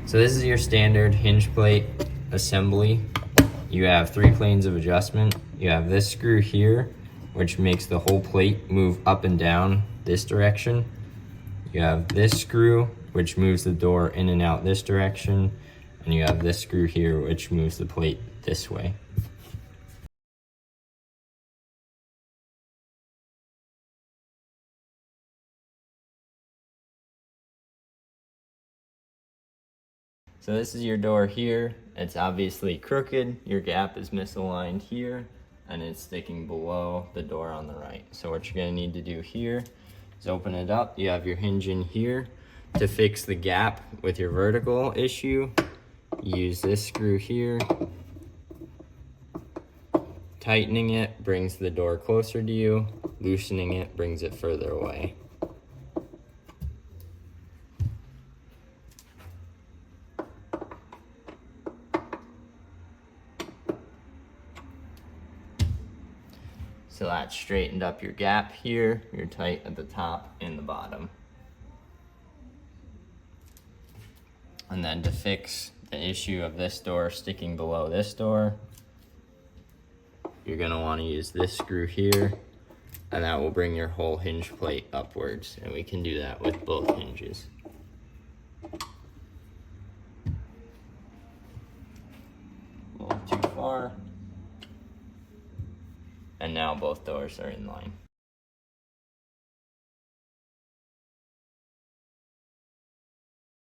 So this is your standard hinge plate assembly. You have 3 planes of adjustment. You have this screw here, which makes the whole plate move up and down this direction. You have this screw, which moves the door in and out this direction. And you have this screw here, which moves the plate this way. So this is your door here. It's obviously crooked. Your gap is misaligned here, and it's sticking below the door on the right. So what you're gonna need to do here is open it up. You have your hinge in here. To fix the gap with your vertical issue, use this screw here. Tightening it brings the door closer to you. Loosening it brings it further away. So that straightened up your gap here. You're tight at the top and the bottom. And then to fix the issue of this door sticking below this door, you're gonna wanna use this screw here, and that will bring your whole hinge plate upwards. And we can do that with both hinges. A little too far. And now both doors are in line.